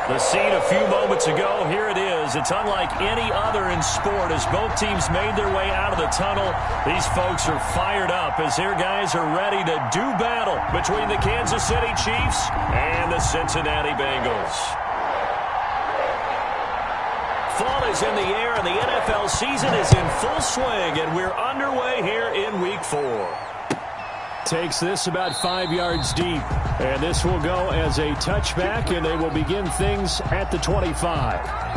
The scene a few moments ago, here it is. It's unlike any other in sport as both teams made their way out of the tunnel. These folks are fired up as their guys are ready to do battle between the Kansas City Chiefs and the Cincinnati Bengals. Fall is in the air and the NFL season is in full swing, and we're underway here in Week 4. Takes this about 5 yards deep. And this will go as a touchback, and they will begin things at the 25.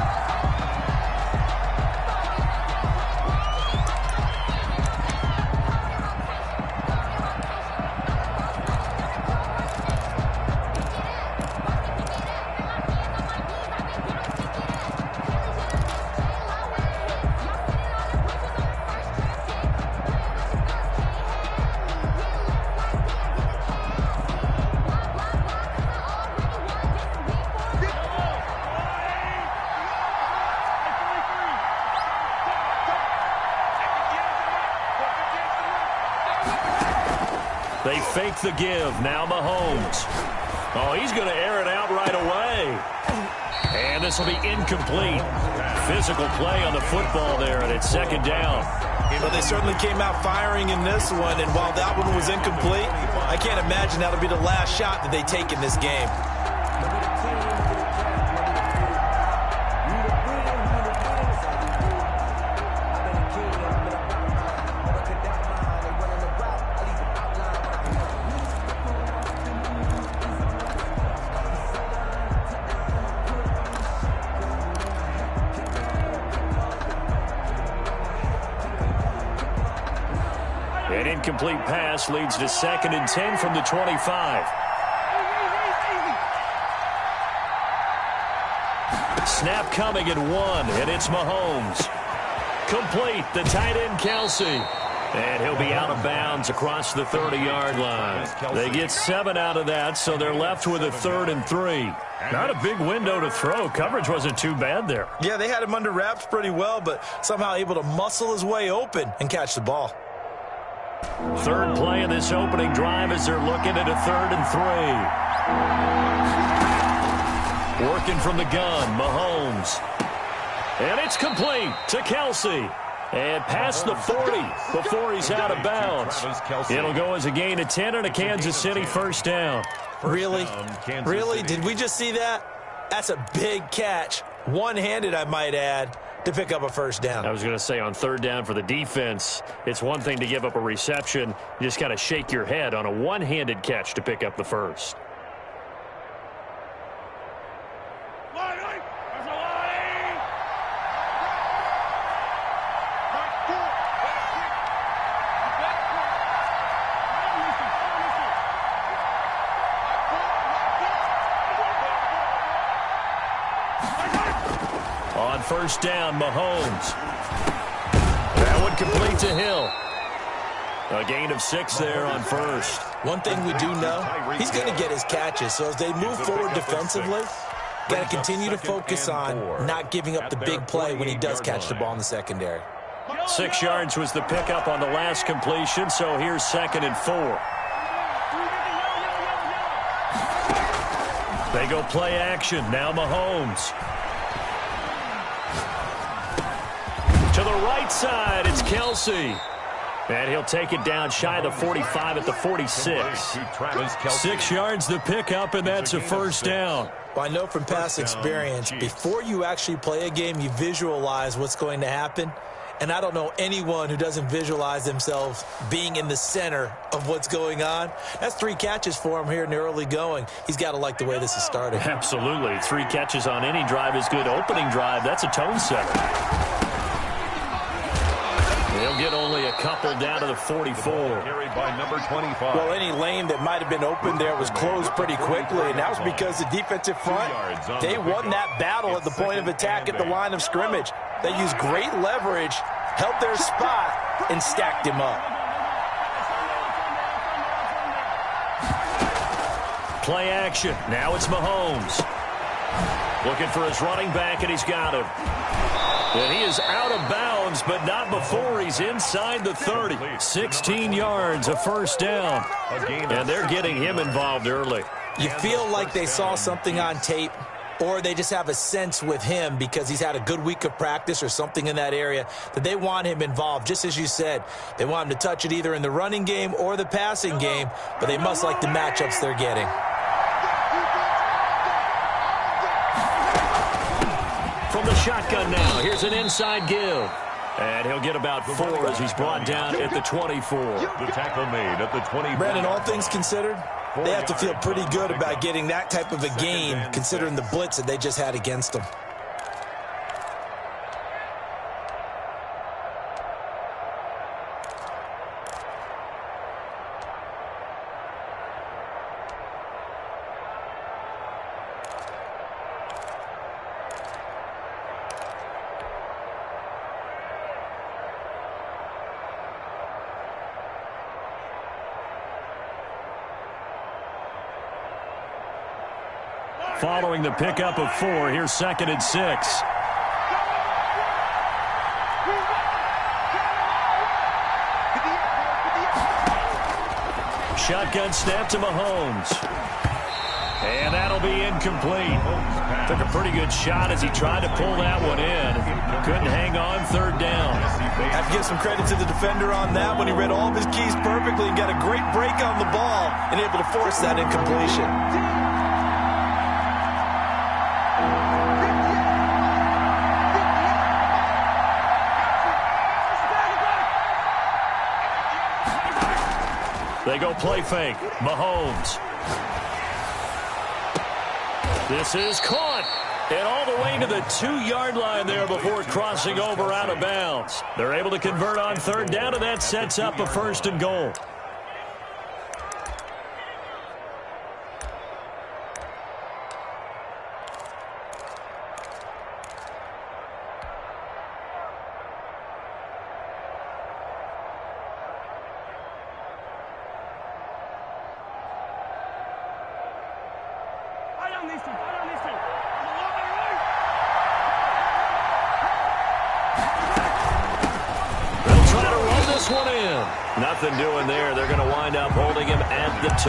They fake the give. Now Mahomes. Oh, he's going to air it out right away. And this will be incomplete. Physical play on the football there, and it's second down. Well, they certainly came out firing in this one, and while that one was incomplete, I can't imagine that'll be the last shot that they take in this game. An incomplete pass leads to 2nd and 10 from the 25. Snap coming at 1, and it's Mahomes. Complete, the tight end Kelsey. And he'll be out of bounds across the 30-yard line. They get 7 out of that, so they're left with a 3rd and 3. Not a big window to throw. Coverage wasn't too bad there. Yeah, they had him under wraps pretty well, but somehow able to muscle his way open and catch the ball. Third play of this opening drive as they're looking at a 3rd and 3. Working from the gun, Mahomes. And it's complete to Kelsey. And past the 40 before he's out of bounds. It'll go as a gain of 10 and a Kansas City first down. Really? Really? Did we just see that? That's a big catch. One-handed, I might add, to pick up a first down. I was going to say on 3rd down for the defense, it's one thing to give up a reception. You just got to shake your head on a one-handed catch to pick up the first. On first down, Mahomes. That one complete to Hill. A gain of 6 there on first. One thing we do know, he's going to get his catches. So as they move forward defensively, got to continue to focus on not giving up the big play when he does catch the ball in the secondary. 6 yards was the pickup on the last completion, so here's 2nd and 4. They go play action. Now Mahomes. To the right side, it's Kelsey. And he'll take it down shy of the 45 at the 46. 6 yards the pickup, and that's a first down. Well, I know from past experience, before you actually play a game, you visualize what's going to happen. And I don't know anyone who doesn't visualize themselves being in the center of what's going on. That's 3 catches for him here in the early going. He's got to like the way this is started. Absolutely. 3 catches on any drive is good. Opening drive, that's a tone setter. He'll get only a couple down to the 44. Carried by number 25. Well, any lane that might have been open there was closed pretty quickly, and that was because the defensive front, they won that battle at the point of attack at the line of scrimmage. They used great leverage, held their spot, and stacked him up. Play action. Now it's Mahomes. Looking for his running back, and he's got him. And he is out of bounds, but not before he's inside the 30. 16 yards, a first down. And they're getting him involved early. You feel like they saw something on tape or they just have a sense with him because he's had a good week of practice or something in that area that they want him involved. Just as you said, they want him to touch it either in the running game or the passing game, but they must like the matchups they're getting. From the shotgun now, here's an inside give. And he'll get about 4 as he's brought down at the 24. The tackle made at the 20. Brandon, all things considered, they have to feel pretty good about getting that type of a gain considering the blitz that they just had against them. Following the pickup of 4, here's 2nd and 6. Shotgun snap to Mahomes. And that'll be incomplete. Took a pretty good shot as he tried to pull that one in. Couldn't hang on, 3rd down. I have to give some credit to the defender on that when he read all of his keys perfectly and got a great break on the ball and able to force that incompletion. They go play fake. Mahomes. This is caught. And all the way to the 2-yard line there before crossing over out of bounds. They're able to convert on 3rd down, and that sets up a 1st and goal. Nothing doing there. They're going to wind up holding him at the 2.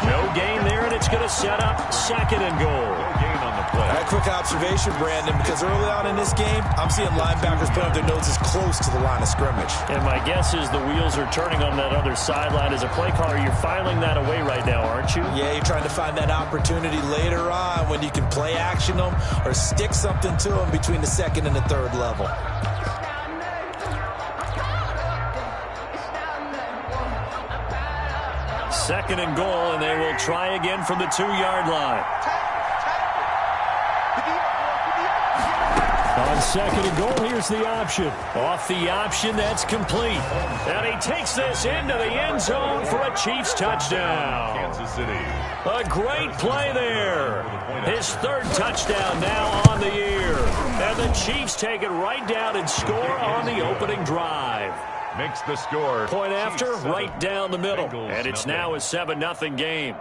No gain there, and it's going to set up 2nd and goal. No gain on the play. A quick observation, Brandon, because early on in this game, I'm seeing linebackers put up their noses close to the line of scrimmage. And my guess is the wheels are turning on that other sideline. As a play caller, you're filing that away right now, aren't you? Yeah, you're trying to find that opportunity later on when you can play action them or stick something to them between the 2nd and the 3rd level. 2nd and goal, and they will try again from the 2-yard line. On 2nd and goal, here's the option. Off the option, that's complete. And he takes this into the end zone for a Chiefs touchdown. Kansas City. A great play there. His 3rd touchdown now on the year. And the Chiefs take it right down and score on the opening drive. Makes the score. Point after, right down the middle. Bengals And it's now a 7-0 game.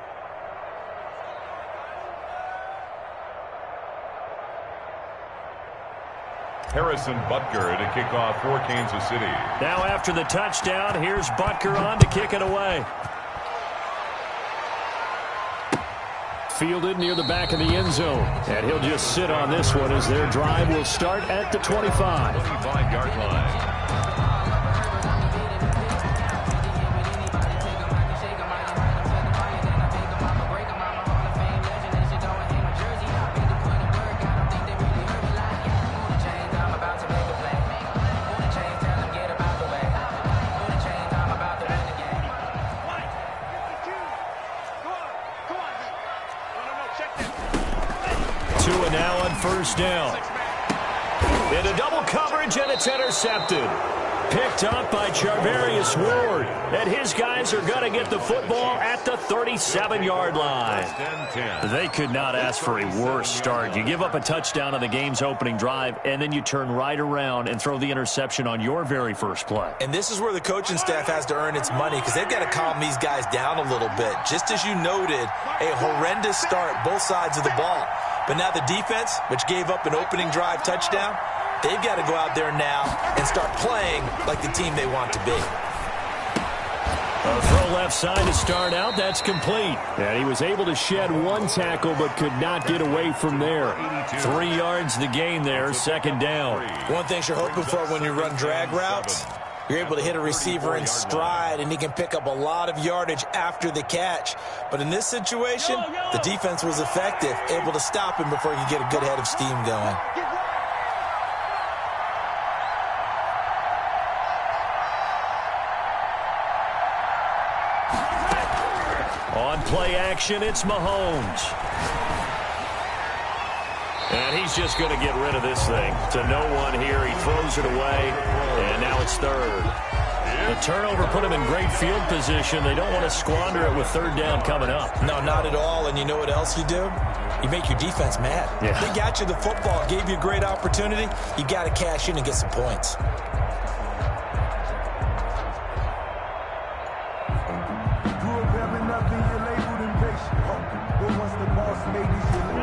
Harrison Butker to kick off for Kansas City. Now after the touchdown, here's Butker on to kick it away. Fielded near the back of the end zone. And he'll just sit on this one as their drive will start at the 25. 25-yard line. Now on 1st down. Into double coverage, and it's intercepted. Picked up by Charvarius Ward. And his guys are going to get the football at the 37-yard line. They could not ask for a worse start. You give up a touchdown on the game's opening drive, and then you turn right around and throw the interception on your very first play. And this is where the coaching staff has to earn its money because they've got to calm these guys down a little bit. Just as you noted, a horrendous start, both sides of the ball. But now the defense, which gave up an opening drive touchdown, they've got to go out there now and start playing like the team they want to be. A throw left side to start out. That's complete. And he was able to shed one tackle but could not get away from there. 3 yards the gain there, second down. One thing you're hoping for when you run drag routes, you're able to hit a receiver in stride, and he can pick up a lot of yardage after the catch. But in this situation, the defense was effective, able to stop him before he could get a good head of steam going. On play action, it's Mahomes. And he's just going to get rid of this thing. To no one here. He throws it away, and now it's third. The turnover put him in great field position. They don't want to squander it with third down coming up. No, not at all. And you know what else you do? You make your defense mad. Yeah. They got you the football, gave you a great opportunity. You got to cash in and get some points.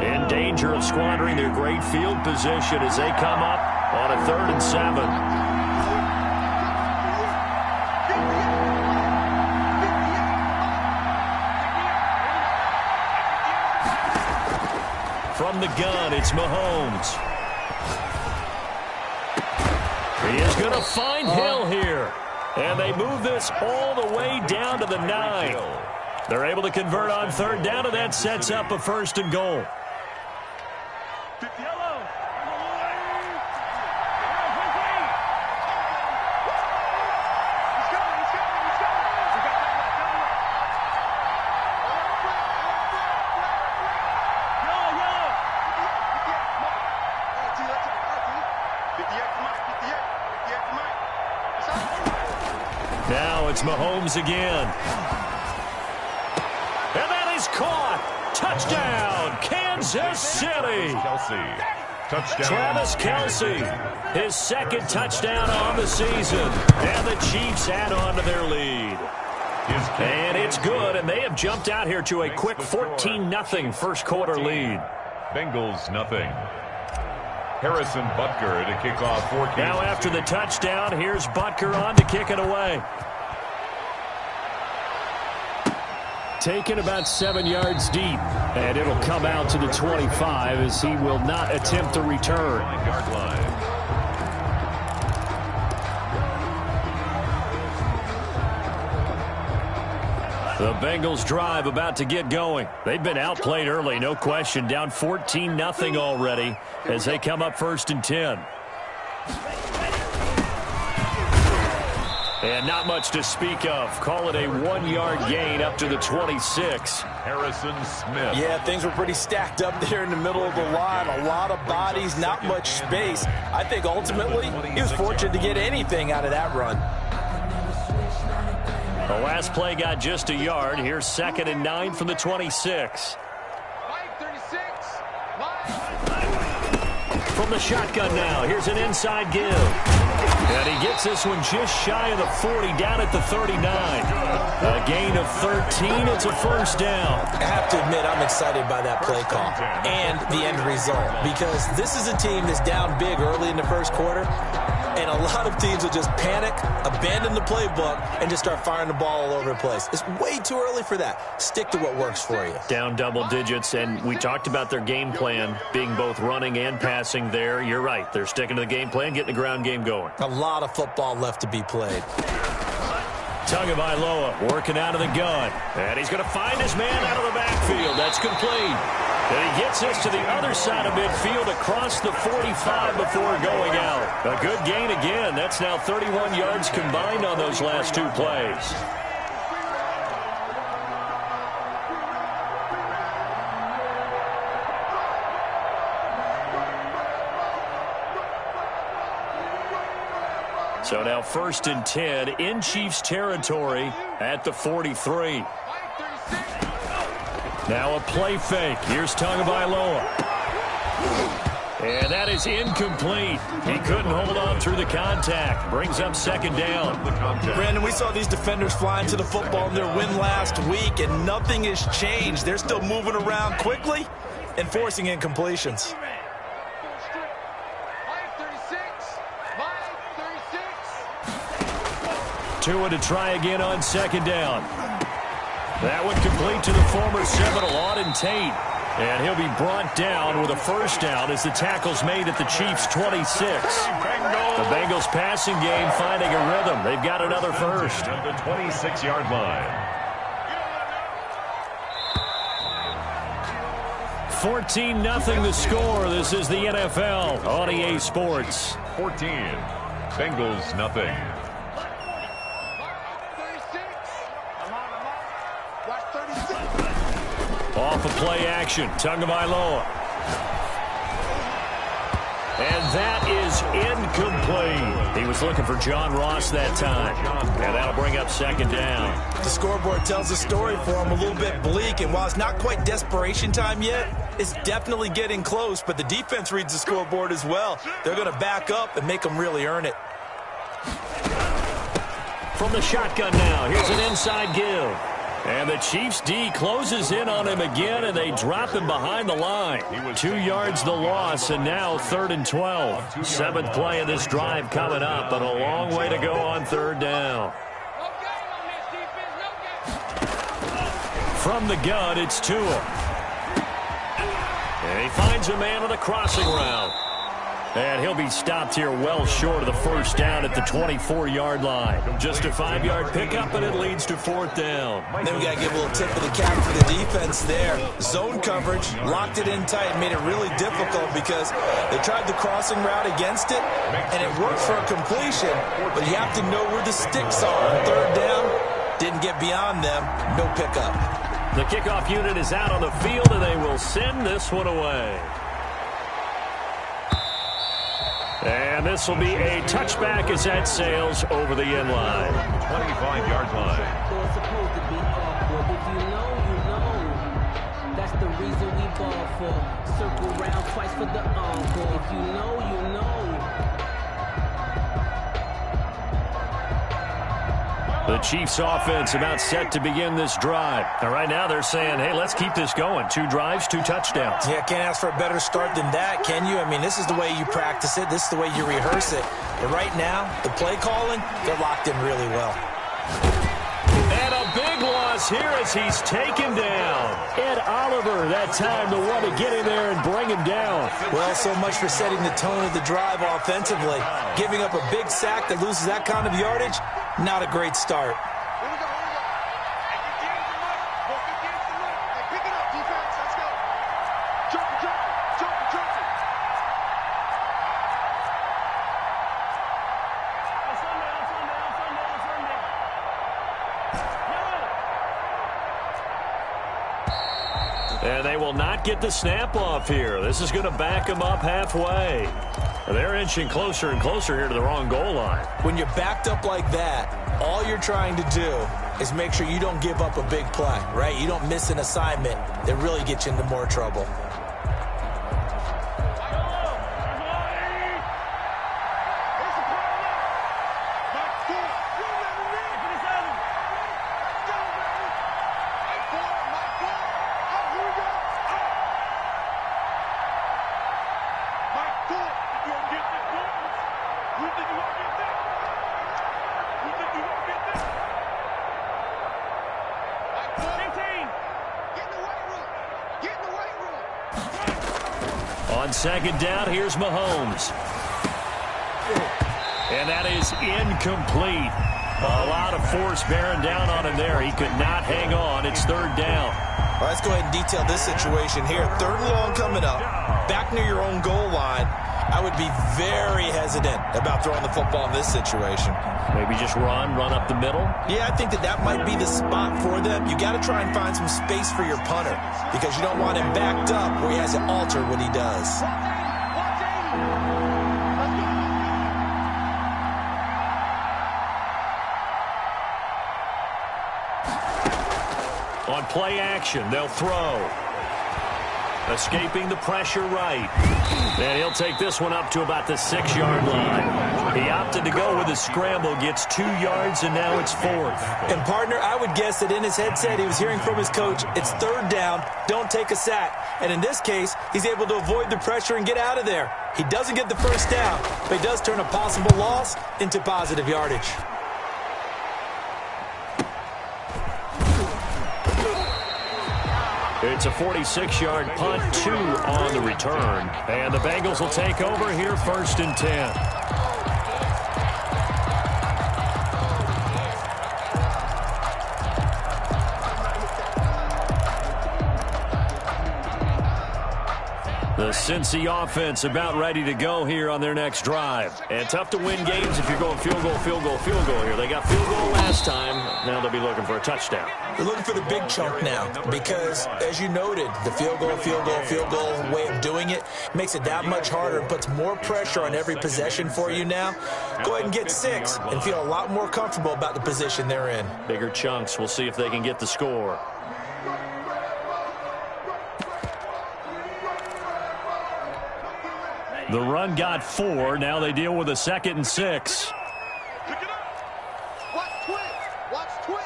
In danger of squandering their great field position as they come up on a 3rd and 7. From the gun, it's Mahomes. He is going to find Hill here. And they move this all the way down to the 9. They're able to convert on third down, and that sets up a 1st and goal. Now it's Mahomes again. And that is caught. Touchdown, Kansas City. Touchdown. Travis Kelce, his 2nd touchdown on the season. And the Chiefs add on to their lead. And it's good, and they have jumped out here to a quick 14-0 first quarter lead. Bengals nothing. Harrison Butker to kick off for Kansas Now after City. the touchdown, here's Butker on to kick it away. Taken about 7 yards deep, and it'll come out to the 25 as he will not attempt to return. Yard line. The Bengals drive about to get going. They've been outplayed early, no question. Down 14-0 already as they come up 1st and 10. And not much to speak of. Call it a 1-yard gain up to the 26. Harrison Smith. Yeah, things were pretty stacked up there in the middle of the line. A lot of bodies, not much space. I think ultimately he was fortunate to get anything out of that run. The last play got just a yard. Here's 2nd and 9 from the 26. From the shotgun now, here's an inside give. And he gets this one just shy of the 40, down at the 39. A gain of 13, it's a 1st down. I have to admit, I'm excited by that play call and the end result, because this is a team that's down big early in the first quarter, and a lot of teams will just panic, abandon the playbook, and just start firing the ball all over the place. It's way too early for that. Stick to what works for you. Down double digits, and we talked about their game plan being both running and passing there. You're right. They're sticking to the game plan, getting the ground game going. A lot of football left to be played. Tagovailoa working out of the gun. And he's going to find his man out of the backfield. That's complete. And he gets this to the other side of midfield across the 45 before going out. A good gain again. That's now 31 yards combined on those last 2 plays. So now 1st and 10 in Chiefs territory at the 43. Now a play fake. Here's Tagovailoa. And that is incomplete. He couldn't hold on through the contact. Brings up 2nd down. Brandon, we saw these defenders flying to the football in their win last week, and nothing has changed. They're still moving around quickly and forcing incompletions. Tua to try again on second down. That one complete to the former Seminole, Auden Tate. And he'll be brought down with a first down as the tackle's made at the Chiefs' 26. The Bengals passing game finding a rhythm. They've got another first. At the 26-yard line. 14-0 the score. This is the NFL on EA Sports. 14. Bengals nothing. Off of play action, Tagovailoa. And that is incomplete. He was looking for John Ross that time. And that'll bring up second down. The scoreboard tells a story for him, a little bit bleak. And while it's not quite desperation time yet, it's definitely getting close. But the defense reads the scoreboard as well. They're going to back up and make them really earn it. From the shotgun now, here's an inside give. And the Chiefs' D closes in on him again, and they drop him behind the line. 2 yards the loss, and now 3rd and 12. Seventh play of this drive coming up, but a long way to go on third down. From the gun, it's Tua. And he finds a man on the crossing route. And he'll be stopped here well short of the first down at the 24-yard line. Just a 5-yard pickup, and it leads to 4th down. Then we got to give a little tip of the cap for the defense there. Zone coverage, locked it in tight, made it really difficult because they tried the crossing route against it, and it worked for a completion, but you have to know where the sticks are. On third down, didn't get beyond them, no pickup. The kickoff unit is out on the field, and they will send this one away. And this will be a touchback as that sails over the end line. 25-yard line. Supposed to be awkward. If you know, you know. That's the reason we ball for. Circle round twice for the encore. If you know, you know. The Chiefs offense about set to begin this drive. And right now they're saying, hey, let's keep this going. 2 drives, 2 touchdowns. Yeah, can't ask for a better start than that, can you? I mean, this is the way you practice it. This is the way you rehearse it. But right now, the play calling, they're locked in really well. And a big loss here as he's taken down. Ed Oliver, that time the one to get in there and bring him down. Well, so much for setting the tone of the drive offensively. Giving up a big sack that loses that kind of yardage, not a great start. And they will not get the snap off here. This is going to back them up halfway. They're inching closer and closer here to the wrong goal line. When you're backed up like that, all you're trying to do is make sure you don't give up a big play, right? You don't miss an assignment that really gets you into more trouble. On second down, here's Mahomes. And that is incomplete. A lot of force bearing down on him there. He could not hang on. It's third down. All right, let's go ahead and detail this situation here. 3rd and long coming up, back near your own goal line. I would be very hesitant about throwing the football in this situation. Maybe just run up the middle? Yeah, I think that might be the spot for them. You got to try and find some space for your punter because you don't want him backed up where he has to alter what he does. On play action, they'll throw. Escaping the pressure right. And he'll take this one up to about the 6-yard line. He opted to go with his scramble, gets 2 yards, and now it's 4th. And, partner, I would guess that in his headset he was hearing from his coach, it's 3rd down, don't take a sack. And in this case, he's able to avoid the pressure and get out of there. He doesn't get the first down, but he does turn a possible loss into positive yardage. It's a 46-yard punt, 2 on the return. And the Bengals will take over here, 1st and 10. The Cincy offense about ready to go here on their next drive. And tough to win games if you're going field goal here. They got field goal last time. Now they'll be looking for a touchdown. They're looking for the big chunk now because, as you noted, the field goal way of doing it makes it that much harder and puts more pressure on every possession for you now. Go ahead and get 6 and feel a lot more comfortable about the position they're in. Bigger chunks. We'll see if they can get the score. The run got 4. Now they deal with a 2nd and 6. Pick it up. Watch twins.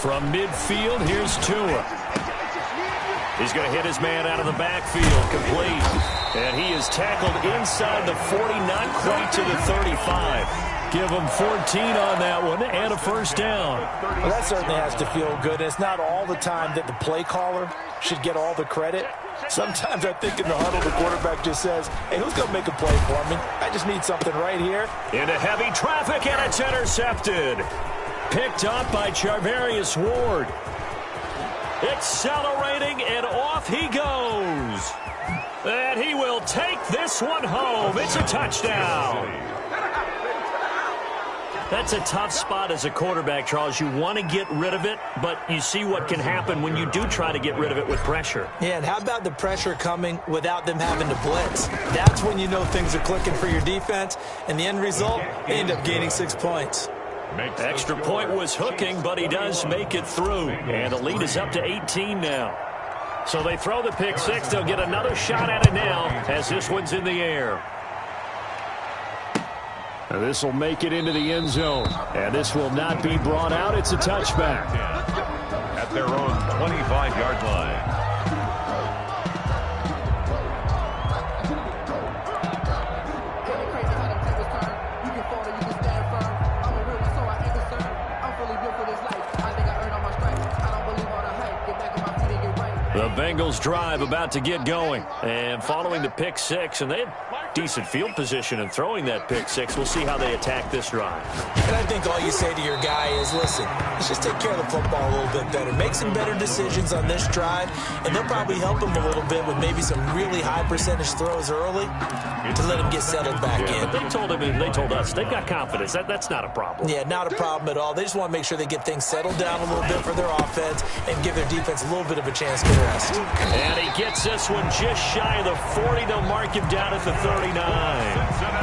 From midfield, here's Tua. He's going to hit his man out of the backfield, complete. And he is tackled inside the 40, not quite to the 35. Give him 14 on that one and a 1st down. Well, that certainly has to feel good. It's not all the time that the play caller should get all the credit. Sometimes I think in the huddle, the quarterback just says, hey, who's going to make a play for me? I just need something right here. Into heavy traffic, and it's intercepted. Picked up by Charvarius Ward. Accelerating, and off he goes. And he will take this one home. It's a touchdown. That's a tough spot as a quarterback, Charles. You want to get rid of it, but you see what can happen when you do try to get rid of it with pressure. Yeah, and how about the pressure coming without them having to blitz? That's when you know things are clicking for your defense, and the end result, they end up gaining 6 points. Extra point was hooking, but he does make it through. And the lead is up to 18 now. So they throw the pick 6. They'll get another shot at it now as this one's in the air. This will make it into the end zone. And this will not be brought out. It's a touchback. At their own 25-yard line. The Bengals drive about to get going. And following the pick 6, and they had decent field position in throwing that pick 6. We'll see how they attack this drive. And I think all you say to your guy is, listen, let's just take care of the football a little bit better. Make some better decisions on this drive, and they'll probably help him a little bit with maybe some really high percentage throws early to let him get settled back in. But they told him, and they told us, they've got confidence. That's not a problem. Yeah, not a problem at all. They just want to make sure they get things settled down a little bit for their offense and give their defense a little bit of a chance to rest. And he gets this one just shy of the 40. They'll mark him down at the 39.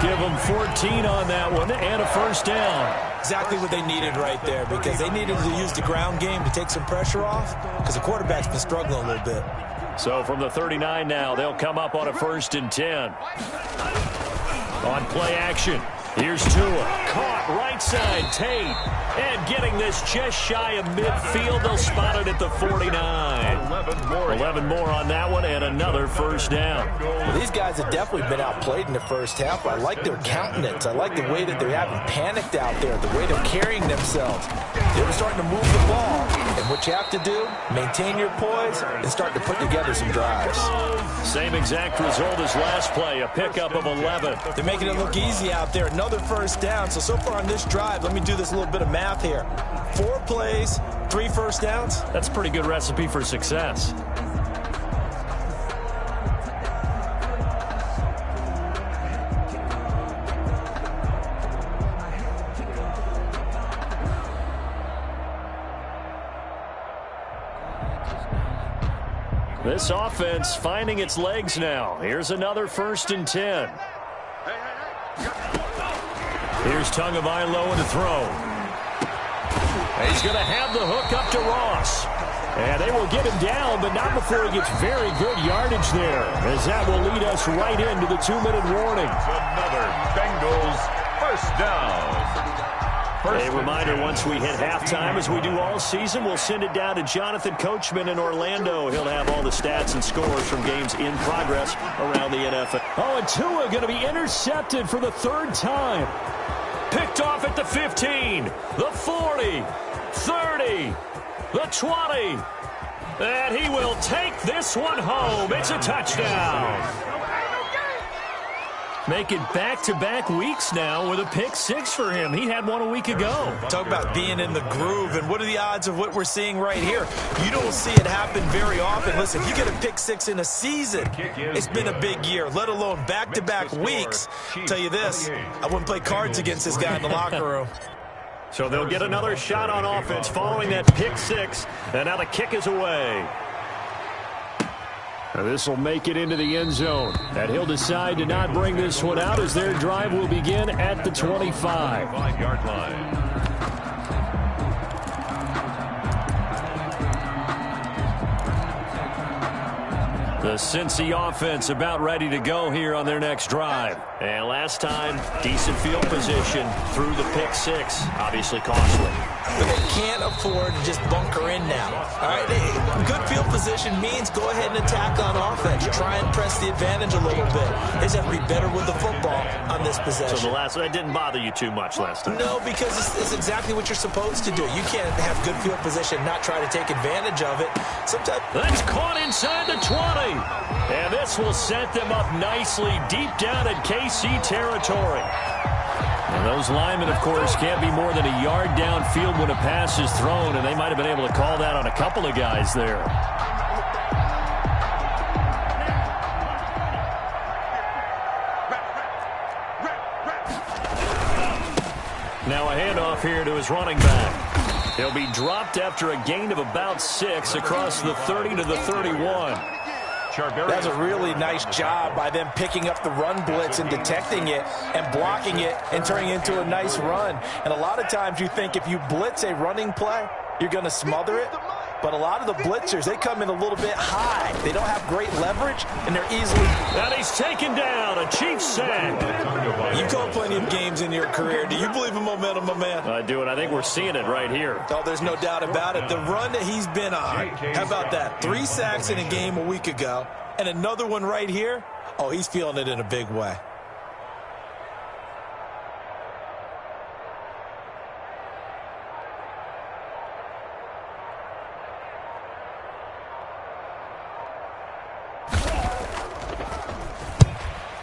Give him 14 on that one and a 1st down. Exactly what they needed right there, because they needed to use the ground game to take some pressure off, because the quarterback's been struggling a little bit. So from the 39 now, they'll come up on a 1st and 10. On play action, here's Tua. Caught right side, Tate. And getting this just shy of midfield. They'll spot it at the 49. 11 more on that one, and another 1st down. Well, these guys have definitely been outplayed in the first half. I like their countenance. I like the way that they haven't panicked out there, the way they're carrying themselves. They're starting to move the ball, and what you have to do, maintain your poise and start to put together some drives. Same exact result as last play, a pickup of 11. They're making it look easy out there. Another 1st down. So far on this drive, let me do this little bit of math here. 4 plays, 3 1st downs. That's a pretty good recipe for success. This offense finding its legs now. Here's another 1st and 10. Here's Tagovailoa to throw. He's going to have the hook up to Ross. And they will get him down, but not before he gets very good yardage there, as that will lead us right into the 2-minute warning. Another Bengals 1st down. A reminder, once we hit halftime, as we do all season, we'll send it down to Jonathan Coachman in Orlando. He'll have all the stats and scores from games in progress around the NFL. Oh, and Tua going to be intercepted for the 3rd time. Picked off at the 15, the 40, 30, the 20. And he will take this one home. It's a touchdown. Make it back-to-back weeks now with a pick six for him. He had one a week ago. Talk about being in the groove, and what are the odds of what we're seeing right here? You don't see it happen very often. Listen, if you get a pick six in a season, it's been a big year, let alone back-to-back weeks. Tell you this, I wouldn't play cards against this guy in the locker room. So they'll get another shot on offense following that pick six, and now the kick is away. This will make it into the end zone. And he'll decide to not bring this one out as their drive will begin at the 25. 5-yard line. The Cincy offense about ready to go here on their next drive. And last time, decent field position through the pick six. Obviously costly. But they can't afford to just bunker in now. All right, good field position means go ahead and attack on offense. Try and press the advantage a little bit. They just have to be better with the football on this possession. So that didn't bother you too much last time? No, because it's exactly what you're supposed to do. You can't have good field position, not try to take advantage of it. Sometimes that's caught inside the 20. And this will set them up nicely deep down in KC territory. And those linemen, of course, can't be more than a yard downfield when a pass is thrown, and they might have been able to call that on a couple of guys there. Now a handoff here to his running back. He'll be dropped after a gain of about 6 across the 30 to the 31. That's a really nice job by them picking up the run blitz and detecting it and blocking it and turning it into a nice run. And a lot of times you think if you blitz a running play, you're going to smother it. But a lot of the blitzers, they come in a little bit high. They don't have great leverage, and they're easily... And he's taken down, a Chiefs sack. You called plenty of games in your career. Do you believe in momentum, my man? I do, and I think we're seeing it right here. Oh, there's no doubt about it. The run that he's been on, how about that? 3 sacks in a game a week ago, and another one right here. Oh, he's feeling it in a big way.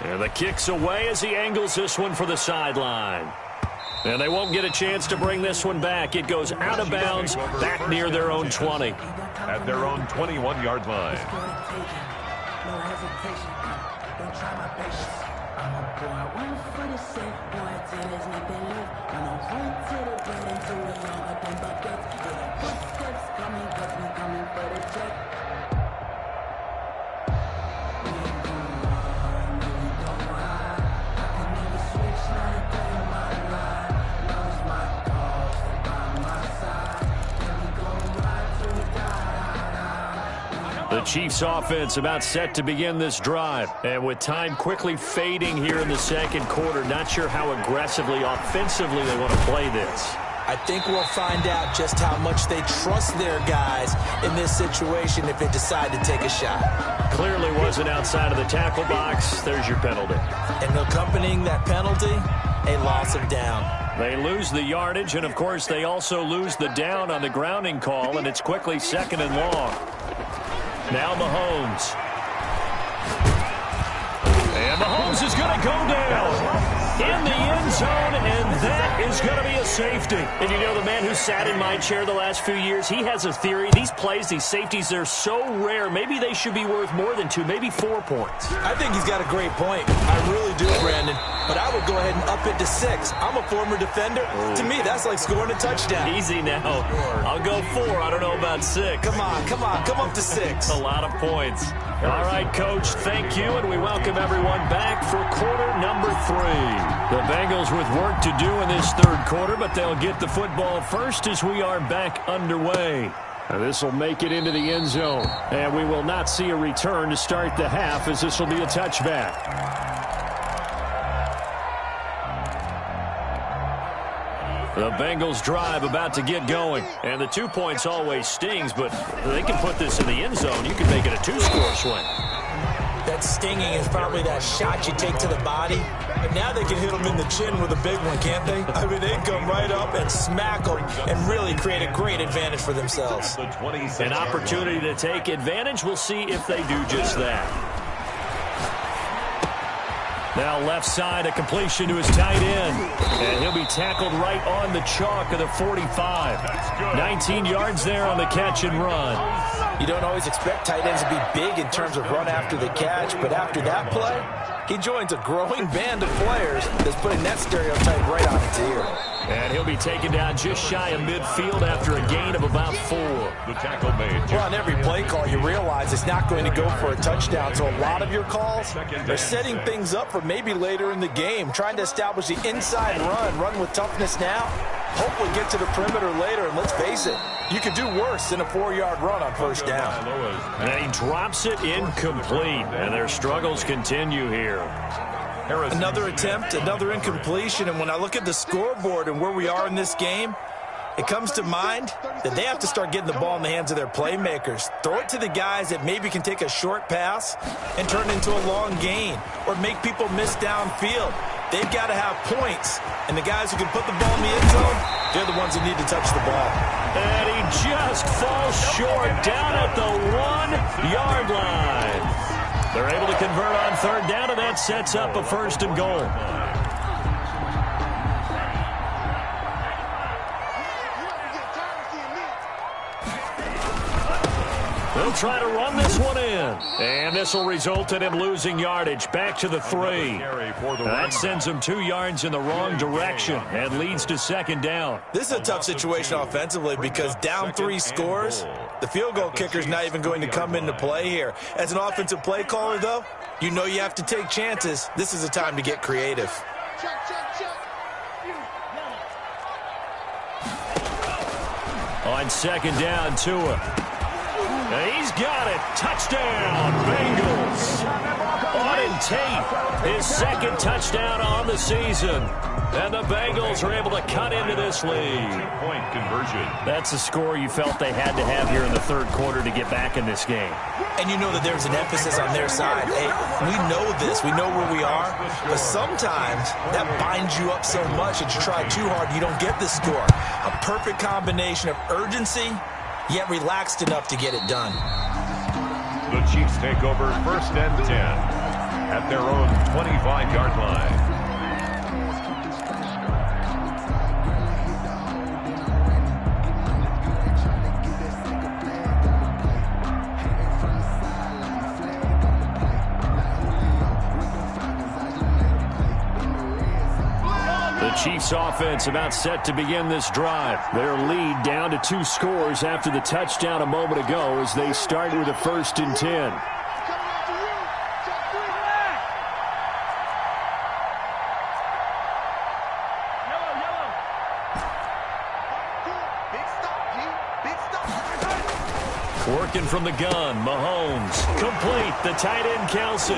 And the kick's away as he angles this one for the sideline. And they won't get a chance to bring this one back. It goes out of bounds back near their own 20. At their own 21-yard line. No hesitation. Don't try my patience. I'm a boy. One for the safe boy. Till there's nothing left. When I run to the bread and to the long open buckets. Yeah, the footsteps coming, cause we coming for the check. The Chiefs offense about set to begin this drive. And with time quickly fading here in the second quarter, not sure how aggressively, offensively they want to play this. I think we'll find out just how much they trust their guys in this situation if they decide to take a shot. Clearly wasn't outside of the tackle box. There's your penalty. And accompanying that penalty, a loss of down. They lose the yardage, and, of course, they also lose the down on the grounding call, and it's quickly 2nd and long. Now Mahomes. And Mahomes is going to go down in the end zone, and that is going to be a safety. And you know, the man who sat in my chair the last few years, he has a theory. These plays, these safeties, they're so rare. Maybe they should be worth more than 2, maybe 4 points. I think he's got a great point. I really do, Brandon. But I would go ahead and up it to 6. I'm a former defender. To me, that's like scoring a touchdown. Easy now. I'll go 4. I don't know about 6. Come on. Come up to 6. A lot of points. All right, Coach, thank you, and we welcome everyone back for quarter number 3. The Bengals with work to do in this third quarter, but they'll get the football first as we are back underway. This will make it into the end zone, and we will not see a return to start the half as this will be a touchback. The Bengals drive about to get going. And the 2 points always stings, but they can put this in the end zone. You can make it a 2-score swing. That stinging is probably that shot you take to the body. But now they can hit them in the chin with a big one, can't they? I mean, they can come right up and smack them and really create a great advantage for themselves. An opportunity to take advantage. We'll see if they do just that. Now left side, a completion to his tight end. And he'll be tackled right on the chalk of the 45. 19 yards there on the catch and run. You don't always expect tight ends to be big in terms of run after the catch, but after that play, he joins a growing band of players that's putting that stereotype right on its ear. And he'll be taken down just shy of midfield after a gain of about 4. The tackle made. Well, on every play call, you realize it's not going to go for a touchdown, so a lot of your calls are setting things up for maybe later in the game, trying to establish the inside run with toughness now, hopefully get to the perimeter later, and let's face it, you could do worse than a 4-yard run on first down. And he drops it incomplete, and their struggles continue here. Another attempt, another incompletion, and when I look at the scoreboard and where we are in this game, it comes to mind that they have to start getting the ball in the hands of their playmakers. Throw it to the guys that maybe can take a short pass and turn it into a long gain or make people miss downfield. They've got to have points, and the guys who can put the ball in the end zone, they're the ones who need to touch the ball. And he just falls short down at the 1-yard line. They're able to convert on third down, and that sets up a 1st and goal. They'll try to run this one in. And this will result in him losing yardage back to the 3. That sends him 2 yards in the wrong direction and leads to 2nd down. This is a tough situation offensively because down 3 scores, the field goal kicker's not even going to come into play here. As an offensive play caller, though, you know you have to take chances. This is a time to get creative. On 2nd down, Tua. He's got it. Touchdown, Bengals. Auden Tate, his 2nd touchdown on the season. And the Bengals are able to cut into this lead. 2-point conversion. That's a score you felt they had to have here in the 3rd quarter to get back in this game. And you know that there's an emphasis on their side. Hey, we know this. We know where we are. But sometimes that binds you up so much that you try too hard and you don't get the score. A perfect combination of urgency, yet relaxed enough to get it done. The Chiefs take over 1st and 10 at their own 25-yard line. Chiefs offense about set to begin this drive. Their lead down to 2 scores after the touchdown a moment ago as they start with a 1st and 10. Working from the gun, Mahomes. Complete, the tight end, Kelsey.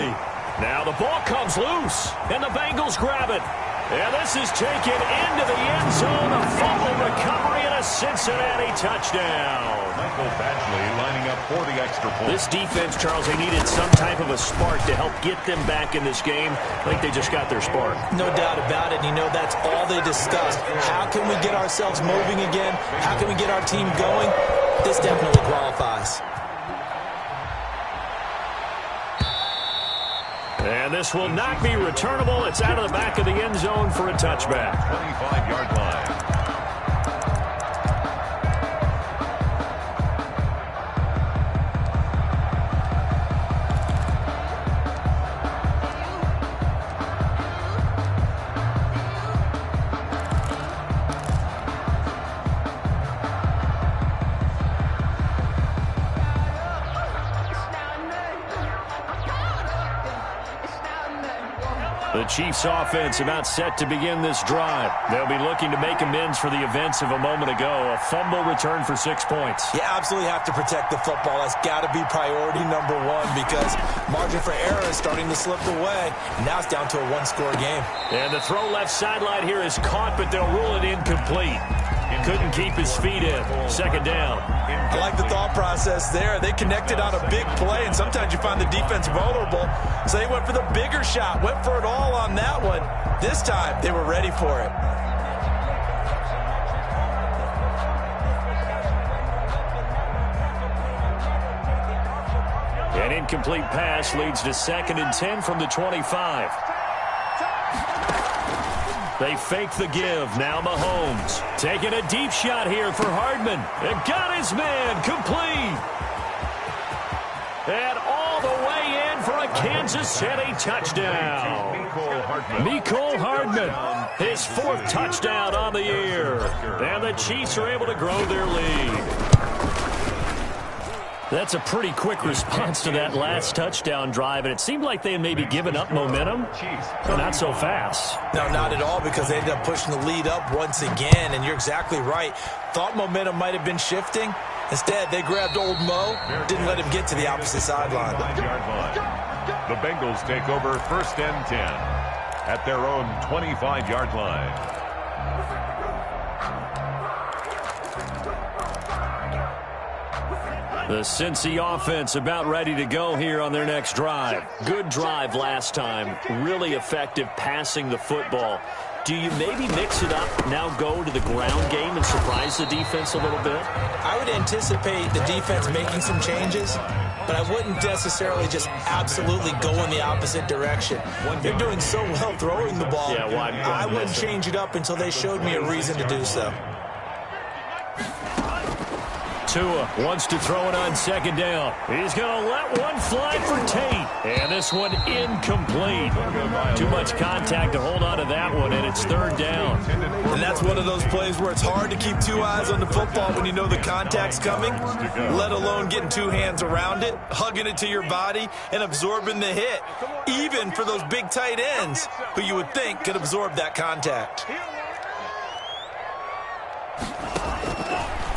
Now the ball comes loose, and the Bengals grab it. And this is taken into the end zone. A fumble recovery and a Cincinnati touchdown. Michael Badgley lining up for the extra point. This defense, Charles, they needed some type of a spark to help get them back in this game. I think they just got their spark. No doubt about it. You know, that's all they discussed. How can we get ourselves moving again? How can we get our team going? This definitely qualifies. And this will not be returnable. It's out of the back of the end zone for a touchback. 25-yard line. The Chiefs offense about set to begin this drive. They'll be looking to make amends for the events of a moment ago. A fumble return for 6 points. You absolutely have to protect the football. That's got to be priority number 1 because margin for error is starting to slip away. Now it's down to a 1-score game. And the throw left sideline here is caught, but they'll rule it incomplete. Couldn't keep his feet in. Second down. I like the thought process there. They connected on a big play, and sometimes you find the defense vulnerable. So they went for the bigger shot, went for it all on that one. This time, they were ready for it. An incomplete pass leads to 2nd and 10 from the 25. They fake the give. Now Mahomes taking a deep shot here for Hardman. And got his man complete. And all the way in for a Kansas City touchdown. Mecole Hardman, his 4th touchdown on the year. And the Chiefs are able to grow their lead. That's a pretty quick response to that last touchdown drive, and it seemed like they had maybe given up momentum, but not so fast. No, not at all, because they ended up pushing the lead up once again, and you're exactly right. Thought momentum might have been shifting. Instead, they grabbed old Mo, didn't let him get to the opposite sideline. The Bengals take over 1st and 10 at their own 25-yard line. The Cincy offense about ready to go here on their next drive. Good drive last time. Really effective passing the football. Do you maybe mix it up, now go to the ground game and surprise the defense a little bit? I would anticipate the defense making some changes, but I wouldn't necessarily just absolutely go in the opposite direction. They're doing so well throwing the ball. Yeah, well, I wouldn't change it up until they showed me a reason to do so. Tua wants to throw it on 2nd down. He's going to let one fly for Tate. And this one incomplete. Too much contact to hold on to that one, and it's 3rd down. And that's one of those plays where it's hard to keep 2 eyes on the football when you know the contact's coming, let alone getting 2 hands around it, hugging it to your body, and absorbing the hit, even for those big tight ends who you would think could absorb that contact.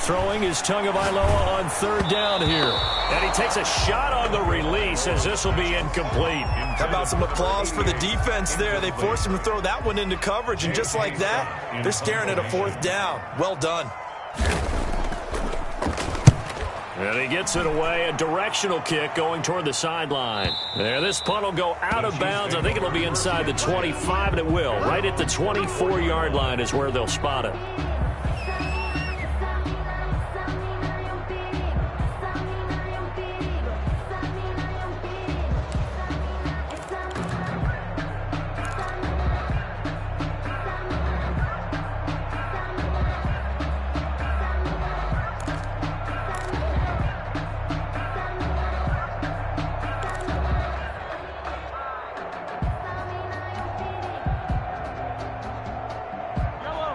Throwing is Tagovailoa on 3rd down here. And he takes a shot on the release as this will be incomplete. How about some applause for the defense there? They forced him to throw that one into coverage, and just like that, they're staring at a 4th down. Well done. And he gets it away, a directional kick going toward the sideline. And this punt will go out of bounds. I think it'll be inside the 25, and it will. Right at the 24-yard line is where they'll spot it.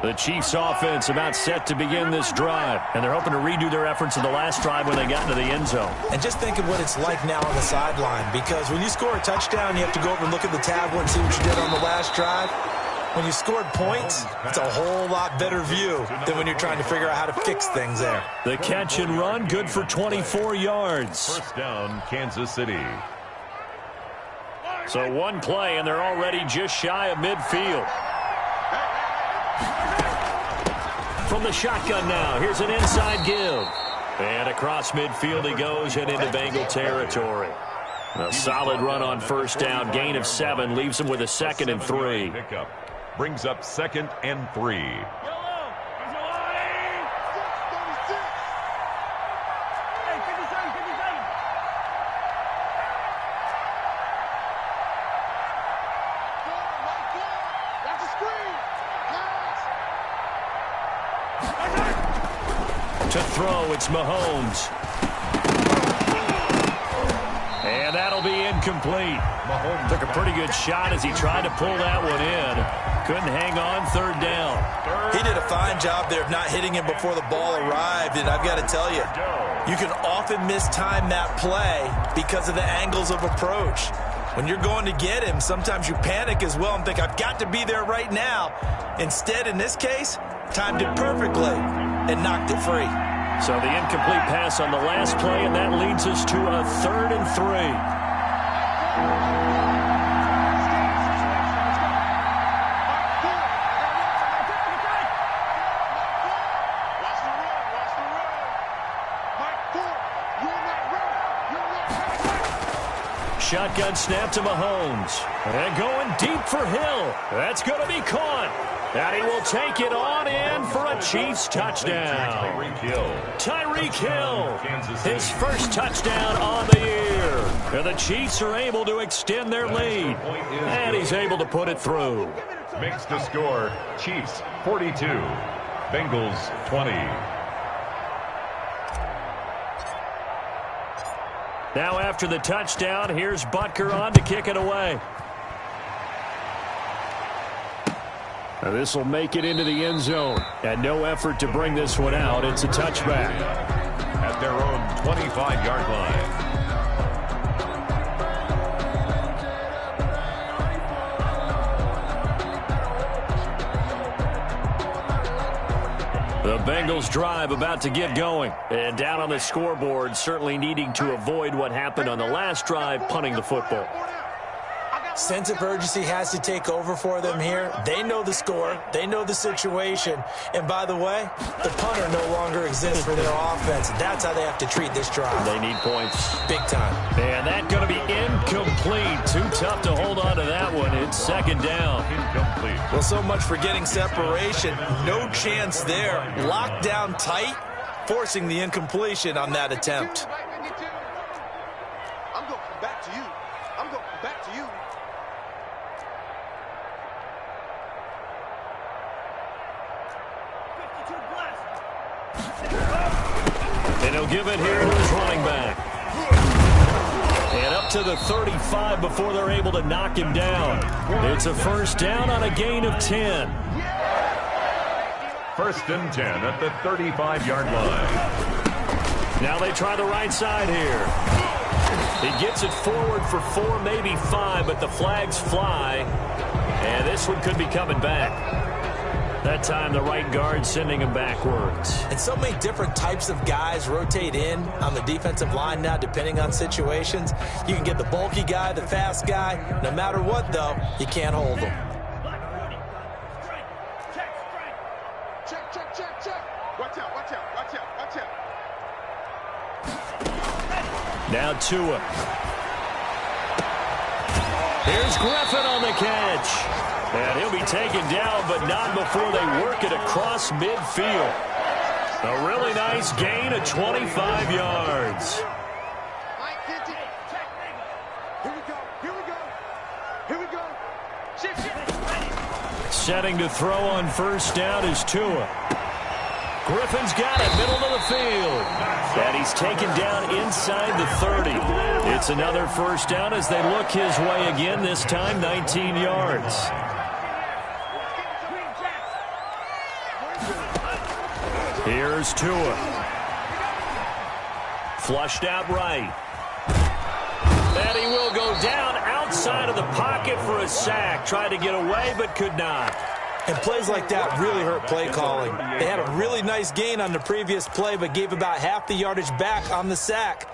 The Chiefs offense about set to begin this drive, and they're hoping to redo their efforts in the last drive when they got into the end zone. And just think of what it's like now on the sideline, because when you score a touchdown, you have to go over and look at the tablet and see what you did on the last drive. When you scored points, it's a whole lot better view than when you're trying to figure out how to fix things there. The catch and run, good for 24 yards. 1st down, Kansas City. So one play, and they're already just shy of midfield. From the shotgun now, here's an inside give. And across midfield he goes and into Bengal territory. A solid run on 1st down, gain of 7, leaves him with a 2nd and 3. Pickup brings up 2nd and 3. To throw, it's Mahomes. And that'll be incomplete. Mahomes took a pretty good shot as he tried to pull that one in. Couldn't hang on, 3rd down. He did a fine job there of not hitting him before the ball arrived, and I've got to tell you, you can often mistime that play because of the angles of approach. When you're going to get him, sometimes you panic as well and think, I've got to be there right now. Instead, in this case, timed it perfectly and knocked it free. So the incomplete pass on the last play, and that leads us to a 3rd and 3. Shotgun snap to Mahomes. And going deep for Hill. That's going to be caught. And he will take it on in for a Chiefs touchdown. Tyreek Hill, his first touchdown on the year. And the Chiefs are able to extend their lead. And he's able to put it through. Makes the score Chiefs 42, Bengals 20. Now after the touchdown, here's Butker on to kick it away. This will make it into the end zone. And no effort to bring this one out. It's a touchback. At their own 25-yard line. The Bengals drive about to get going. And down on the scoreboard, certainly needing to avoid what happened on the last drive, punting the football. Sense of urgency has to take over for them here. They know the score. They know the situation. And by the way, the punter no longer exists for their offense. That's how they have to treat this drive. They need points. Big time. And that's going to be incomplete. Too tough to hold on to that one. It's second down. Incomplete. Well, so much for getting separation. No chance there. Locked down tight, forcing the incompletion on that attempt. I'm going back to you. I'm going back to you. And he'll give it here to his running back. And up to the 35 before they're able to knock him down. It's a first down on a gain of 10. First and 10 at the 35-yard line. Now they try the right side here. He gets it forward for 4, maybe 5, but the flags fly. And this one could be coming back. That time the right guard sending him backwards. And so many different types of guys rotate in on the defensive line now, depending on situations. You can get the bulky guy, the fast guy. No matter what, though, you can't hold them. Check, check, check, check. Watch out, watch out, watch out, watch out. Now Tua. Here's Griffin on the catch. And he'll be taken down, but not before they work it across midfield. A really nice gain of 25 yards. Here we go, here we go, here we go. Shift, shift. Setting to throw on first down is Tua. Griffin's got it, middle of the field. And he's taken down inside the 30. It's another first down as they look his way again, this time 19 yards. Here's Tua. Flushed out right. And he will go down outside of the pocket for a sack. Tried to get away, but could not. And plays like that really hurt play calling. They had a really nice gain on the previous play, but gave about half the yardage back on the sack.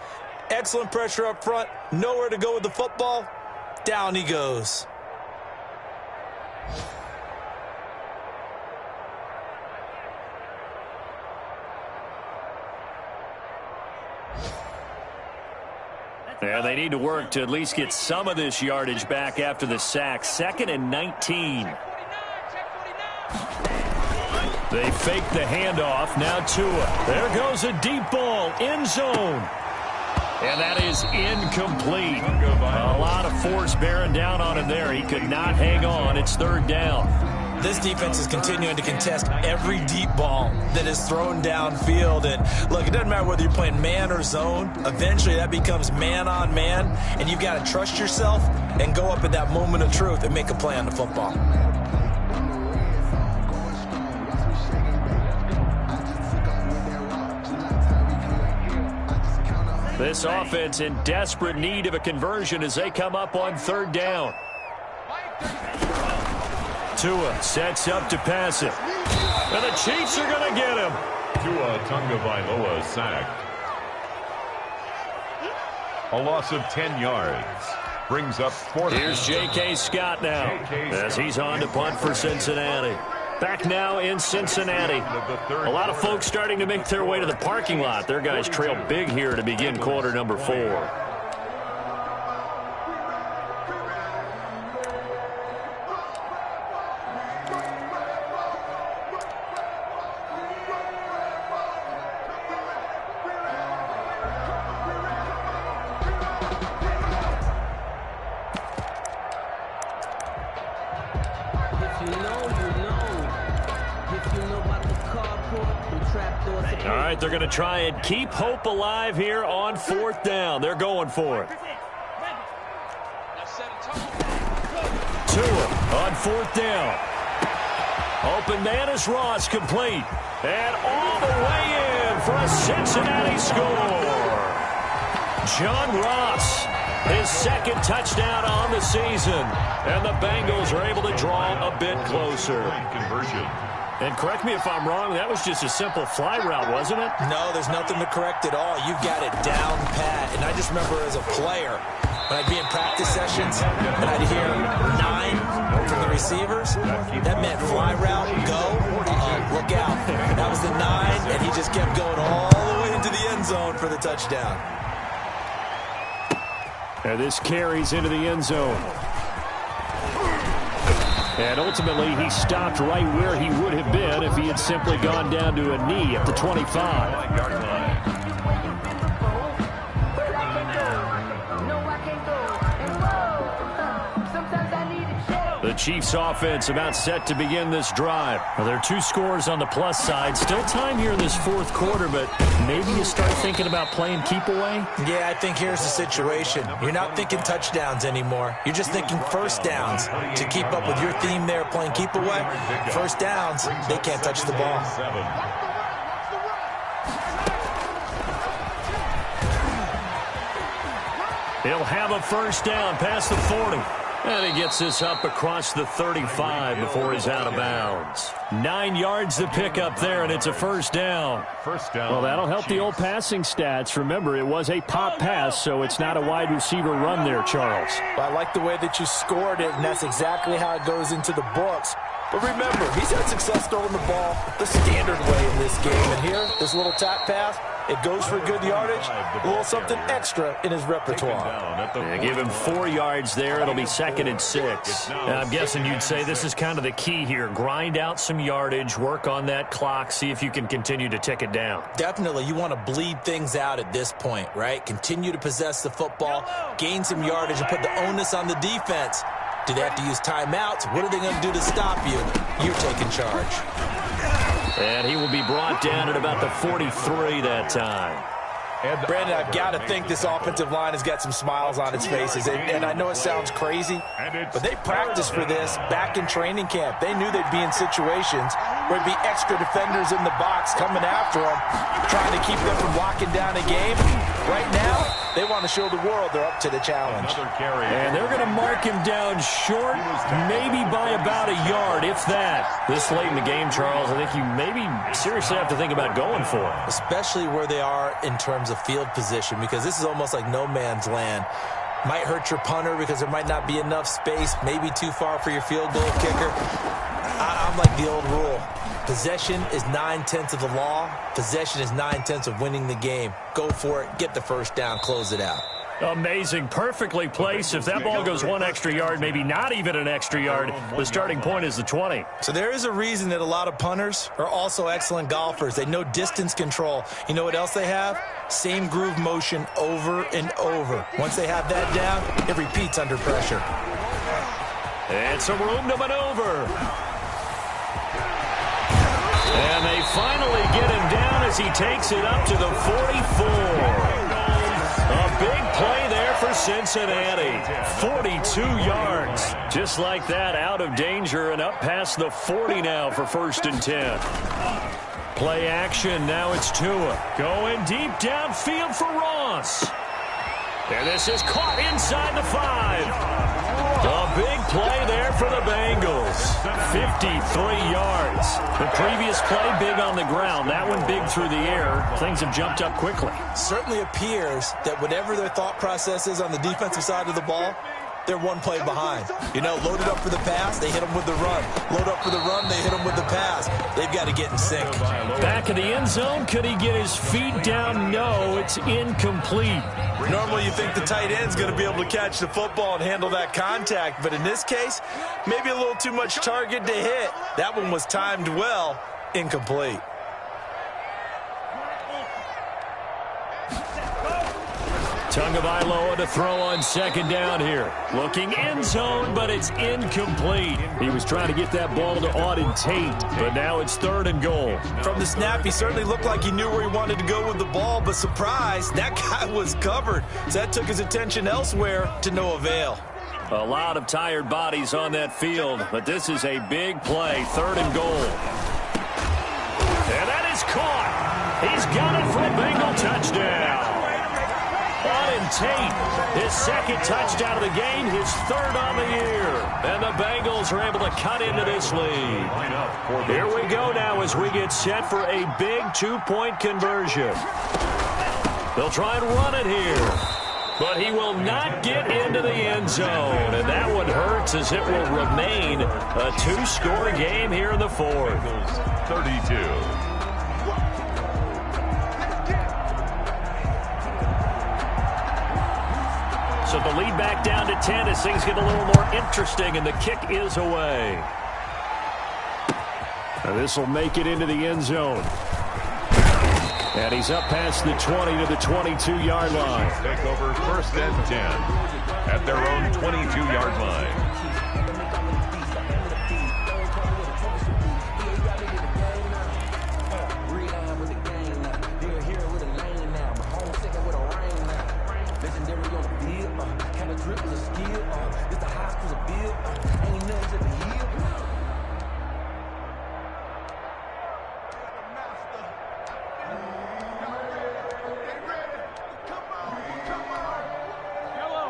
Excellent pressure up front. Nowhere to go with the football. Down he goes. Yeah, they need to work to at least get some of this yardage back after the sack. 2nd and 19. They fake the handoff. Now Tua. There goes a deep ball. End zone. And that is incomplete. A lot of force bearing down on him there. He could not hang on. It's 3rd down. This defense is continuing to contest every deep ball that is thrown downfield. And look, it doesn't matter whether you're playing man or zone. Eventually that becomes man on man. And you've got to trust yourself and go up at that moment of truth and make a play on the football. This offense in desperate need of a conversion as they come up on 3rd down. Tua sets up to pass it. And the Chiefs are going to get him. Tua Tagovailoa sacked. A loss of 10 yards. Brings up 4th. Here's J.K. Scott now as he's on to punt for Cincinnati. Back now in Cincinnati. A lot of folks starting to make their way to the parking lot. Their guys trail big here to begin quarter number 4. All right, they're going to try and keep hope alive here on 4th down. They're going for it. Tua on 4th down. Open man is Ross, complete. And all the way in for a Cincinnati score. John Ross, his 2nd touchdown on the season. And the Bengals are able to draw a bit closer. Conversion. And correct me if I'm wrong, that was just a simple fly route, wasn't it? No, there's nothing to correct at all. You've got it down pat. And I just remember as a player, when I'd be in practice sessions and I'd hear 9 from the receivers, that meant fly route, go, look out. That was the 9, and he just kept going all the way into the end zone for the touchdown. And this carries into the end zone. And ultimately, he stopped right where he would have been if he had simply gone down to a knee at the 25. The Chiefs offense about set to begin this drive. Well, there are 2 scores on the plus side. Still time here in this 4th quarter, but maybe you start thinking about playing keep away? Yeah, I think here's the situation. You're not thinking touchdowns anymore. You're just thinking first downs. To keep up with your theme there, playing keep away, first downs, they can't touch the ball. He'll have a first down past the 40. And he gets this up across the 35 before he's out of bounds. 9 yards to pick up there, and it's a first down. Well, that'll help the old passing stats. Remember, it was a pop pass, so it's not a wide receiver run there, Charles. Well, I like the way that you scored it, and that's exactly how it goes into the books. But remember, he's had success throwing the ball the standard way in this game. And here, this little tap pass, it goes for good yardage, a little something extra in his repertoire. Yeah, give him 4 yards there. It'll be 2nd and 6. I'm guessing you'd say this is kind of the key here. Grind out some yardage, work on that clock, see if you can continue to tick it down. Definitely, you want to bleed things out at this point, right? Continue to possess the football, gain some yardage, and put the onus on the defense. Do they have to use timeouts? What are they going to do to stop you? You're taking charge. And he will be brought down at about the 43 that time. Brandon, I've got to think this offensive line has got some smiles on its faces. And I know it sounds crazy, but they practiced for this back in training camp. They knew they'd be in situations where it'd be extra defenders in the box coming after them, trying to keep them from locking down a game. Right now, they want to show the world they're up to the challenge. And they're going to mark him down short, maybe by about a yard, if that. This late in the game, Charles, I think you maybe seriously have to think about going for it. Especially where they are in terms of field position, because this is almost like no man's land. Might hurt your punter because there might not be enough space, maybe too far for your field goal kicker. I'm like the old rule. Possession is 9/10 of the law. Possession is 9/10 of winning the game. Go for it. Get the first down. Close it out. Amazing. Perfectly placed. If that ball goes 1 extra yard, maybe not even an extra yard, the starting point is the 20. So there is a reason that a lot of punters are also excellent golfers. They know distance control. You know what else they have? Same groove motion over and over. Once they have that down, it repeats under pressure. And some room to maneuver. And they finally get him down as he takes it up to the 44. A big play there for Cincinnati. 42 yards. Just like that, out of danger and up past the 40 now for 1st and 10. Play action. Now it's Tua. Going deep downfield for Ross. And this is caught inside the 5. A big play there for the Bengals. 53 yards. The previous play big on the ground. That one big through the air. Things have jumped up quickly. Certainly appears that whatever their thought process is on the defensive side of the ball, they're one play behind. You know, loaded up for the pass, they hit them with the run. Load up for the run, they hit them with the pass. They've got to get in sync. Back in the end zone, could he get his feet down? No, it's incomplete. Normally you think the tight end's going to be able to catch the football and handle that contact, but in this case, maybe a little too much target to hit. That one was timed well, incomplete. Tagovailoa to throw on second down here. Looking end zone, but it's incomplete. He was trying to get that ball to Auden Tate, but now it's 3rd and goal. From the snap, he certainly looked like he knew where he wanted to go with the ball, but surprise, that guy was covered. So that took his attention elsewhere to no avail. A lot of tired bodies on that field, but this is a big play. 3rd and goal. And that is caught. He's got it for a Bengal touchdown. Auden Tate, his second touchdown of the game, his 3rd on the year. And the Bengals are able to cut into this lead. Here we go now as we get set for a big 2-point conversion. They'll try and run it here. But he will not get into the end zone. And that one hurts as it will remain a 2-score game here in the 4th. 32. So the lead back down to 10 as things get a little more interesting, and the kick is away. Now this will make it into the end zone. And he's up past the 20 to the 22-yard line. Take over 1st and 10 at their own 22-yard line.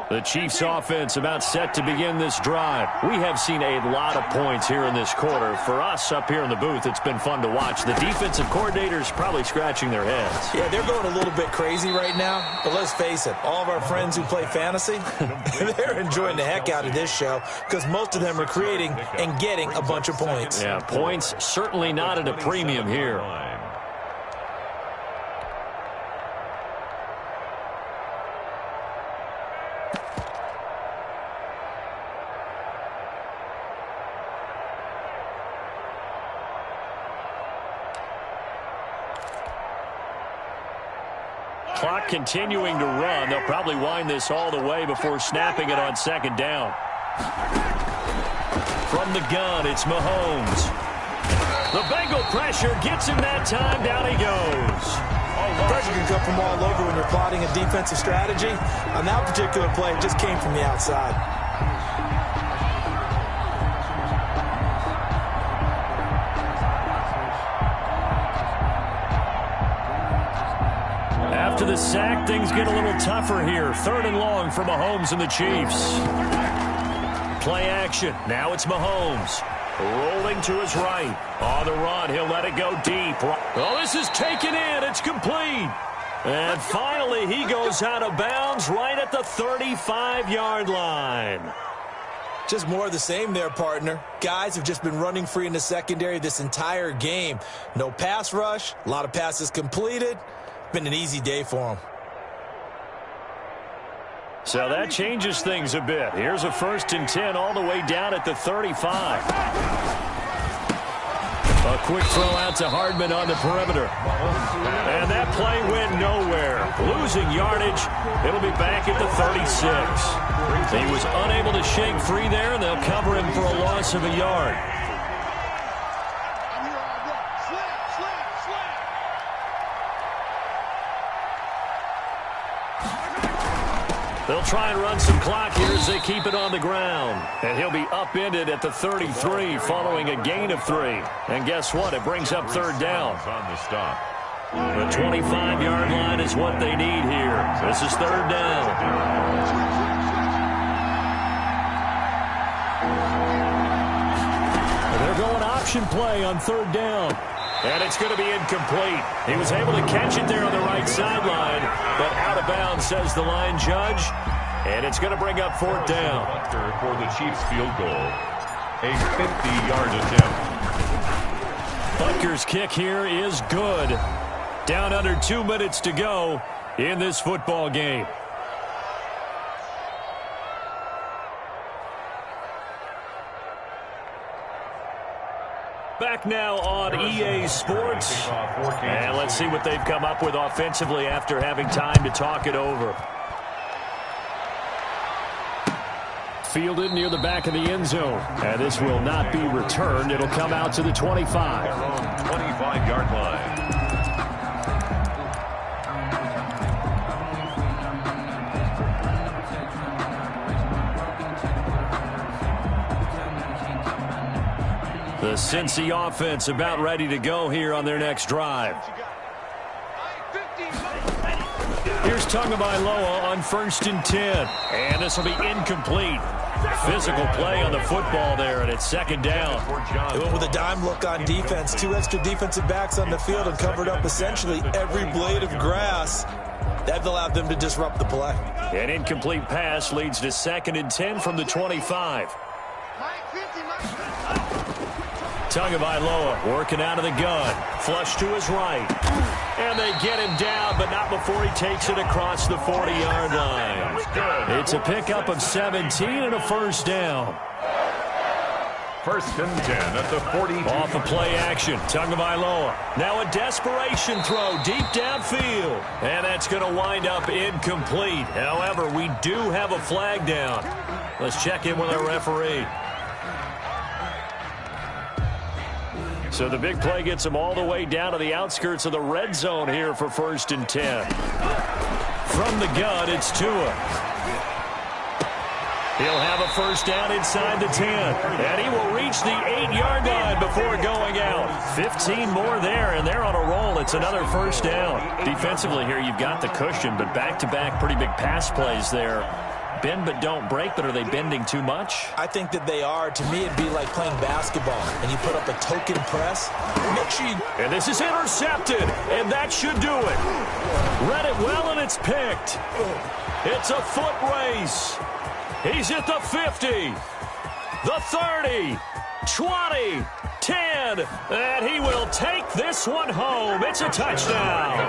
The Chiefs offense about set to begin this drive. We have seen a lot of points here in this quarter. For us up here in the booth, it's been fun to watch. The defensive coordinators probably scratching their heads. Yeah, they're going a little bit crazy right now. But let's face it, all of our friends who play fantasy, they're enjoying the heck out of this show because most of them are creating and getting a bunch of points. Yeah, points certainly not at a premium here. Clock continuing to run. They'll probably wind this all the way before snapping it on second down. From the gun, it's Mahomes. The Bengal pressure gets him that time. Down he goes. Pressure can come from all over when you're plotting a defensive strategy. On that particular play, it just came from the outside. After the sack, things get a little tougher here. 3rd and long for Mahomes and the Chiefs. Play action. Now it's Mahomes. Rolling to his right. On the run, he'll let it go deep. Oh, this is taken in. It's complete. And finally, he goes out of bounds right at the 35-yard line. Just more of the same there, partner. Guys have just been running free in the secondary this entire game. No pass rush, a lot of passes completed. Been an easy day for him. So that changes things a bit. Here's a 1st and 10 all the way down at the 35. A quick throw out to Hardman on the perimeter. And that play went nowhere. Losing yardage. It'll be back at the 36. He was unable to shake free there, and they'll cover him for a loss of a yard. They'll try and run some clock here as they keep it on the ground. And he'll be upended at the 33 following a gain of 3. And guess what? It brings up 3rd down. On the stop. The 25-yard line is what they need here. This is 3rd down. They're going option play on 3rd down. And it's going to be incomplete. He was able to catch it there on the right sideline, but out of bounds, says the line judge. And it's going to bring up fourth down. For the Chiefs field goal. A 50-yard attempt. Butker's kick here is good. Down under 2 minutes to go in this football game. Back now on EA Sports. And let's see what they've come up with offensively after having time to talk it over. Fielded near the back of the end zone. And this will not be returned. It'll come out to the 25. Their own 25-yard line. The Cincy offense about ready to go here on their next drive. Here's Tagovailoa on 1st and 10. And this will be incomplete. Physical play on the football there, and it's second down. They went with a dime look on defense. 2 extra defensive backs on the field and covered up essentially every blade of grass. That allowed them to disrupt the play. An incomplete pass leads to 2nd and 10 from the 25. Tagovailoa working out of the gun. Flush to his right. And they get him down, but not before he takes it across the 40-yard line. It's a pickup of 17 and a first down. 1st and 10 at the 40. Off of play action, Tagovailoa. Now a desperation throw deep downfield. And that's going to wind up incomplete. However, we do have a flag down. Let's check in with our referee. So the big play gets him all the way down to the outskirts of the red zone here for 1st and 10. From the gun, it's Tua. He'll have a first down inside the 10. And he will reach the 8-yard line before going out. 15 more there, and they're on a roll. It's another first down. Defensively here, you've got the cushion, but back-to-back pretty big pass plays there. Bend but don't break, but are they bending too much? I think that they are. To me, it'd be like playing basketball, and you put up a token press. Make sure you... And this is intercepted, and that should do it. Read it well, and it's picked. It's a foot race. He's at the 50, the 30, 20, 10, and he will take this one home. It's a touchdown.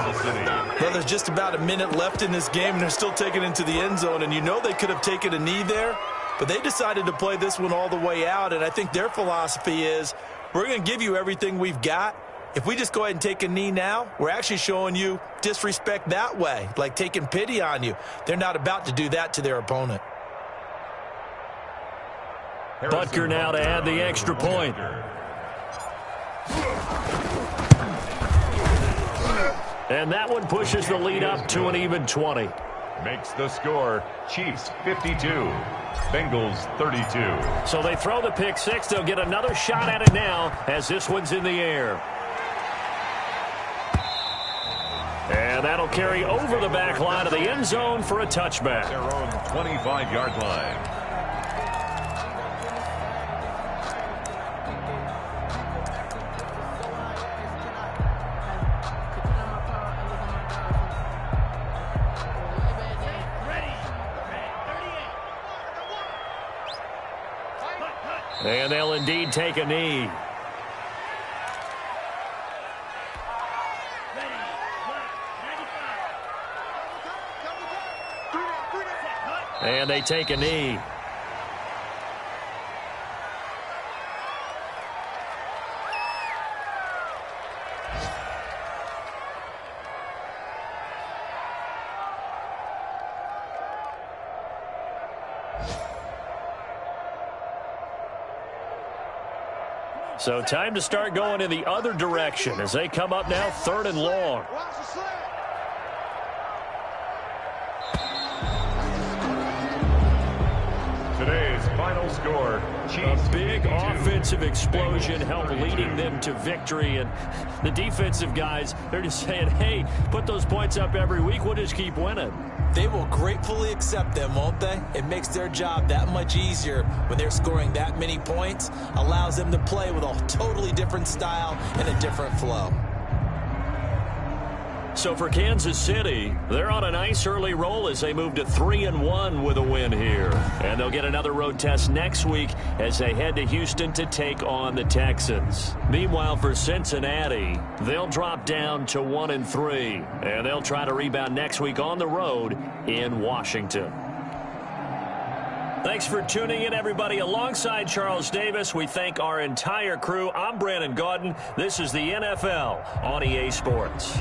Well, there's just about a minute left in this game, and they're still taking it into the end zone, and you know they could have taken a knee there, but they decided to play this one all the way out, and I think their philosophy is we're going to give you everything we've got. If we just go ahead and take a knee now, we're actually showing you disrespect that way, like taking pity on you. They're not about to do that to their opponent. Butker now to add the extra point. And that one pushes the lead up to an even 20. Makes the score Chiefs 52, Bengals 32. So they throw the pick six. They'll get another shot at it now as this one's in the air. And that'll carry over the back line of the end zone for a touchback. Their own 25-yard line. And they'll indeed take a knee. And they take a knee. So time to start going in the other direction as they come up now 3rd and long. Today's final score, Chiefs. A big offensive explosion helped leading them to victory. And the defensive guys, they're just saying, hey, put those points up every week. We'll just keep winning. They will gratefully accept them, won't they? It makes their job that much easier when they're scoring that many points. Allows them to play with a totally different style and a different flow. So for Kansas City, they're on a nice early roll as they move to 3-1 with a win here. And they'll get another road test next week as they head to Houston to take on the Texans. Meanwhile, for Cincinnati, they'll drop down to 1-3. And they'll try to rebound next week on the road in Washington. Thanks for tuning in, everybody. Alongside Charles Davis, we thank our entire crew. I'm Brandon Gaudin. This is the NFL on EA Sports.